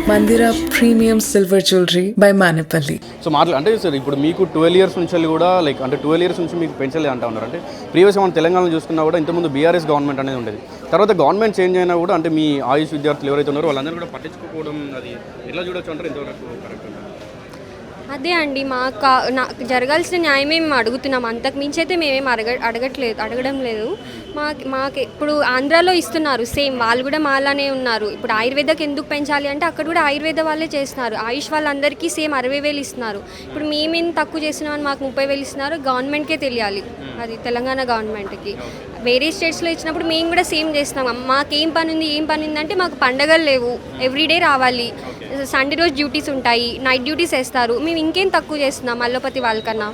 Mandira Premium Silver Jewelry by Manipali. So అంటే sir ఇప్పుడు మీకు 12 ఇయర్స్ నుంచి కూడా లైక్ అంటే 12 ఇయర్స్ నుంచి మీకు పెంచలేదు అంటా ఉన్నారు. అంటే ప్రీవియస్ మనం తెలంగాణలో చూసుకున్నా కూడా ఇంతకుముందు బీఆర్ఎస్ గవర్నమెంట్ అనేది ఉండేది. తర్వాత గవర్నమెంట్ చేంజ్ అయినా కూడా అంటే మీ ఆయుష్ విద్యార్థులు ఎవరైతే ఉన్నారో వాళ్ళందరూ కూడా పట్టించుకోవడం అది ఎట్లా చూడొచ్చు అంటారు ఇంతవరకు కరెక్ట్ ఉంటుంది? అదే అండి నాకు జరగాల్సిన న్యాయమే మేము అడుగుతున్నాం. అంతకు మించి అయితే మేమేం అడగడం లేదు. మాకు ఇప్పుడు ఆంధ్రాలో ఇస్తున్నారు సేమ్, వాళ్ళు కూడా మాలానే ఉన్నారు. ఇప్పుడు ఆయుర్వేదకి ఎందుకు పెంచాలి అంటే అక్కడ కూడా ఆయుర్వేద వాళ్ళే చేస్తున్నారు. ఆయుష్ వాళ్ళందరికీ సేమ్ 60,000 ఇస్తున్నారు. ఇప్పుడు మేమేం తక్కువ చేస్తున్నామని మాకు 30,000 ఇస్తున్నారు. గవర్నమెంట్కే తెలియాలి, అది తెలంగాణ గవర్నమెంట్కి. వేరే స్టేట్స్లో ఇచ్చినప్పుడు మేము కూడా సేమ్ చేస్తున్నాం. మాకేం పని ఉంది, ఏం పని ఉందంటే మాకు పండగలు లేవు, ఎవ్రీడే రావాలి, సండే రోజు డ్యూటీస్ ఉంటాయి, నైట్ డ్యూటీస్ వేస్తారు. మేము ఇంకేం తక్కువ చేస్తున్నాం అల్లోపతి వాళ్ళకన్నా.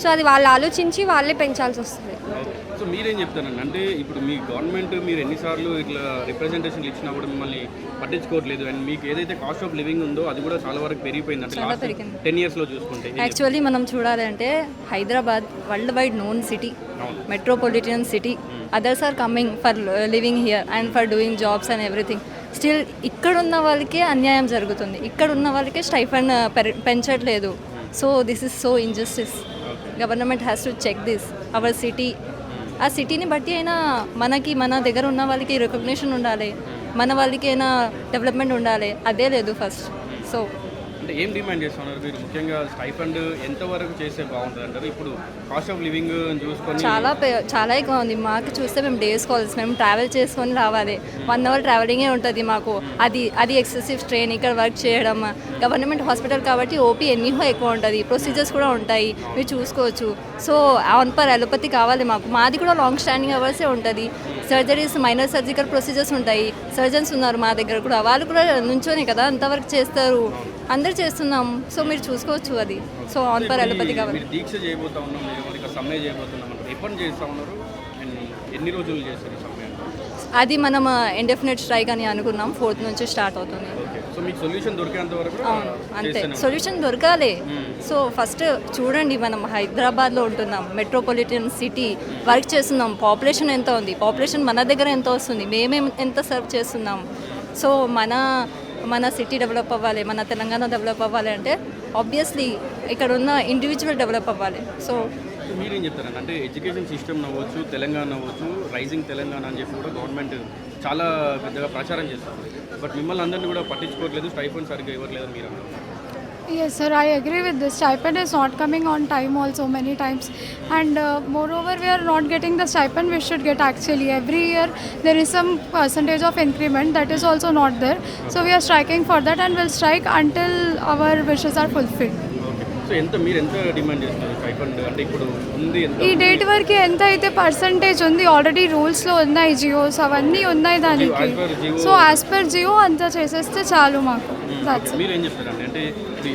సో అది వాళ్ళు ఆలోచించి వాళ్ళే పెంచాల్సి వస్తుంది. సో మీరేం చెప్తారండి? అంటే ఇప్పుడు మీ గవర్నమెంట్ మీరు ఎన్నిసార్లు ఇట్లా రిప్రజెంటేషన్లు ఇచ్చినా కూడా మిమ్మల్ని పట్టించుకోవట్లేదు. అండ్ మీకు ఏదైతే కాస్ట్ ఆఫ్ లివింగ్ ఉందో అది కూడా చాలా వరకు పెరిగిపోయింది. అంటే లాస్ట్ 10 ఇయర్స్లో చూసుకుంటే యాక్చువల్లీ మనం చూడాలి అంటే Hyderabad worldwide known city, metropolitan city. Others are coming for living here and for doing jobs and everything. Still ఇక్కడ ఉన్న వాళ్ళకే అన్యాయం జరుగుతుంది, ఇక్కడ ఉన్న వాళ్ళకే స్టైఫండ్ పెంచట్లేదు. So this is so injustice. Government has to check this our city. ఆ సిటీని బట్టి అయినా మన దగ్గర ఉన్న వాళ్ళకి రికగ్నిషన్ ఉండాలి, మన వాళ్ళకి అయినా డెవలప్మెంట్ ఉండాలి. అదే లేదు ఫస్ట్. సో అంటే ఏం డిమాండ్ చేస్తున్నారు మీరు? ముఖ్యంగా స్టైఫండ్ ఎంతవరకు చేస్తే బాగుంటుంది అంటారు? ఇప్పుడు కాస్ట్ ఆఫ్ లివింగ్ చూసుకొని చాలా ఎక్కువ ఉంది. మాకు చూస్తే మేము డేస్ కాల్స్, మేము ట్రావెల్ చేసుకొని రావాలి. 1 అవర్ ట్రావెలింగే ఉంటుంది మాకు. అది ఎక్సెసివ్ స్ట్రెయిన్. ఇక్కడ వర్క్ చేయడం గవర్నమెంట్ హాస్పిటల్ కాబట్టి ఓపీ ఎన్నో ఎక్కువ ఉంటుంది, ప్రొసీజర్స్ కూడా ఉంటాయి, మీరు చూసుకోవచ్చు. సో ఆన్ పర్ అలోపతి కావాలి మాకు. మాది కూడా లాంగ్ స్టాండింగ్ అవర్సే ఉంటుంది. సర్జరీస్, మైనర్ సర్జికల్ ప్రొసీజర్స్ ఉంటాయి. సర్జన్స్ ఉన్నారు మా దగ్గర కూడా, వాళ్ళు కూడా నుంచోనే కదా అంతవరకు చేస్తారు. అందరు చేస్తున్నాం. సో మీరు చూసుకోవచ్చు అది. సో ఆన్ పర్ అలోపతి కావాలి. దీక్ష చేయబోతా ఉన్నాం, సమ్మె చేయబోతున్నాం అంటే ఎప్పుడు చేస్తూ ఉన్నారు? ఎన్ని రోజులు చేస్తారు సమ్మె? అది మనం ఇండెఫినెట్ స్ట్రైక్ అని అనుకున్నాం. 4th నుంచి స్టార్ట్ అవుతుంది. సో మీకు సొల్యూషన్ దొరికేంత వరకు అంతే, సొల్యూషన్ దొరకాలి. సో ఫస్ట్ చూడండి, మనం హైదరాబాద్లో ఉంటున్నాం, మెట్రోపాలిటన్ సిటీ, వర్క్ చేస్తున్నాం. పాపులేషన్ ఎంత ఉంది, పాపులేషన్ మన దగ్గర ఎంత వస్తుంది, మేమేం ఎంత సర్వ్ చేస్తున్నాం. సో మన సిటీ డెవలప్ అవ్వాలి, మన తెలంగాణ డెవలప్ అవ్వాలి అంటే ఆబ్వియస్లీ ఇక్కడ ఉన్న ఇండివిజువల్ డెవలప్ అవ్వాలి. సో మీరేం చెప్తారండి? అంటే ఎడ్యుకేషన్ సిస్టమ్ అవ్వచ్చు, తెలంగాణ అవ్వచ్చు, రైజింగ్ తెలంగాణ అని చెప్పి కూడా గవర్నమెంట్ చాలా పెద్దగా ప్రచారం చేస్తారు. బట్ మిమ్మల్ని అందరినీ కూడా పట్టించుకోవట్లేదు, స్టైఫండ్ సరిగ్గా ఇవ్వట్లేదు మీరు అన్నారు. Yes, sir, I agree with this. Stipend is not coming on time also many times. And moreover, we are not getting the stipend we should get actually. Every year there is some percentage of increment that is also not there. So we are striking for that and will strike until our wishes are fulfilled. So మీరు ఎంత demand చేస్తారు stipend? అంటే ఇప్పుడు ఉంది ఈ date వరకు ఎంత అయితే పర్సంటేజ్ ఉంది, ఆల్రెడీ రూల్స్లో ఉన్నాయి, జియోస్ అవన్నీ ఉన్నాయి దానికి. సో యాజ్ పర్ జియో అంతా చేసేస్తే చాలు మాకు. మీరేం చెప్తారండి? అంటే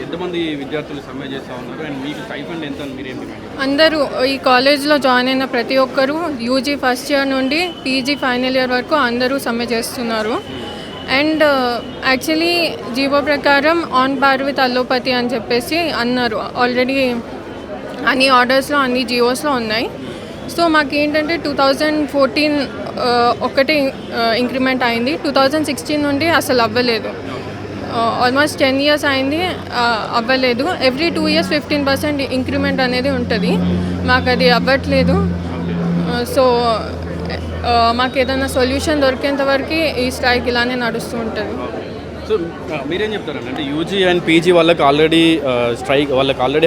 ఎంతమంది విద్యార్థులు సమ్మె చేస్తూ ఉన్నారు అండ్ మీకు స్టైఫండ్ ఎంత అని మీరేం డిమాండ్ చేస్తారు? అందరూ ఈ కాలేజ్లో జాయిన్ అయిన ప్రతి ఒక్కరూ యూజీ ఫస్ట్ ఇయర్ నుండి పీజీ ఫైనల్ ఇయర్ వరకు అందరూ సమ్మె చేస్తున్నారు. అండ్ యాక్చువల్లీ జీవో ప్రకారం ఆన్ పార్ విత్ అల్లోపతి అని చెప్పేసి అన్నారు. ఆల్రెడీ అన్ని ఆర్డర్స్లో అన్ని జియోస్లో ఉన్నాయి. సో మాకేంటంటే 2014 ఒకటి ఇంక్రిమెంట్ అయింది, 2016 నుండి అసలు అవ్వలేదు. ఆల్మోస్ట్ 10 ఇయర్స్ అయింది, అవ్వలేదు. ఎవ్రీ 2 ఇయర్స్ 15% ఇంక్రిమెంట్ అనేది ఉంటుంది. మాకు అది అవ్వట్లేదు. సో మాకు ఏదైనా సొల్యూషన్ దొరికేంత వరకు ఈ స్ట్రైక్ ఇలానే నడుస్తూ ఉంటుంది. సో మీరేం చెప్తారండి? అంటే యూజీ అండ్ పీజీ వాళ్ళకి ఆల్రెడీ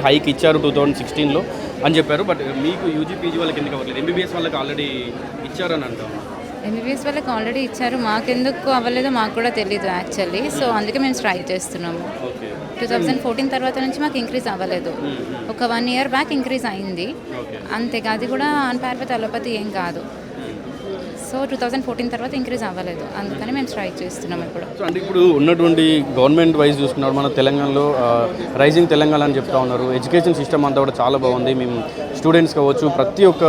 హైక్ ఇచ్చారు 2016లో అని చెప్పారు. బట్ మీకు యూజీ పీజీ వాళ్ళకి ఎందుకు అవ్వలేదు? ఎంబీబీఎస్ వాళ్ళకి ఆల్రెడీ ఇచ్చారని అంటారు. ఎంబీబీఎస్ వాళ్ళకి ఆల్రెడీ ఇచ్చారు, మాకెందుకు అవ్వలేదో మాకు కూడా తెలీదు యాక్చువల్లీ. సో అందుకే మేము స్ట్రైక్ చేస్తున్నాము. 2014 తర్వాత నుంచి మాకు ఇంక్రీజ్ అవ్వలేదు. ఒక 1 ఇయర్ బ్యాక్ ఇంక్రీజ్ అయింది అంతేగా, అది కూడా ఆన్ పార్ విత్ అలోపతి ఏం కాదు. సో 2014 తర్వాత ఇంక్రీజ్ అవ్వలేదు, అందుకని మేము స్ట్రైక్ చేస్తున్నాం ఇప్పుడు. సో అంటే ఇప్పుడు ఉన్నటువంటి గవర్నమెంట్ వైజ్ చూసుకున్నారు, మన తెలంగాణలో రైజింగ్ తెలంగాణ అని చెప్తా ఉన్నారు. ఎడ్యుకేషన్ సిస్టమ్ అంతా కూడా చాలా బాగుంది. మేము స్టూడెంట్స్ కావచ్చు, ప్రతి ఒక్క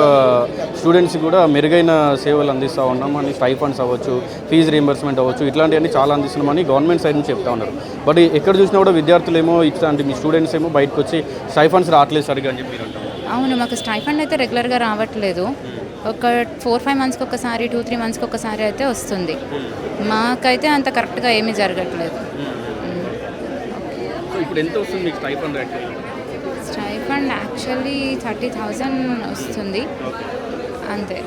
స్టూడెంట్స్ కూడా మెరుగైన సేవలు అందిస్తూ ఉన్నాం అని. స్టైఫండ్స్ అవ్వచ్చు, ఫీజు రీయింబర్స్మెంట్ అవ్వచ్చు, ఇట్లాంటివన్నీ చాలా అందిస్తున్నామని గవర్నమెంట్ సైడ్ నుంచి చెప్తా ఉన్నారు. బట్ ఎక్కడ చూసినా కూడా విద్యార్థులు ఏమో ఇట్లాంటి మీ స్టూడెంట్స్ ఏమో బయటకు వచ్చి స్టైఫండ్స్ రావట్లేదు సరిగా అని చెప్పి మీరు అంటారు. అవును, మాకు స్టైఫండ్ అయితే రెగ్యులర్గా రావట్లేదు. ఒక 4-5 మంత్స్కి ఒకసారి, 2-3 మంత్స్కి ఒకసారి అయితే వస్తుంది. మాకైతే అంత కరెక్ట్గా ఏమీ జరగట్లేదు. ఇప్పుడు ఎంత వస్తుంది మీకు స్టైఫండ్ యాక్చువల్లీ? స్టైఫండ్ యాక్చువల్లీ 30,000 వస్తుంది అంతే.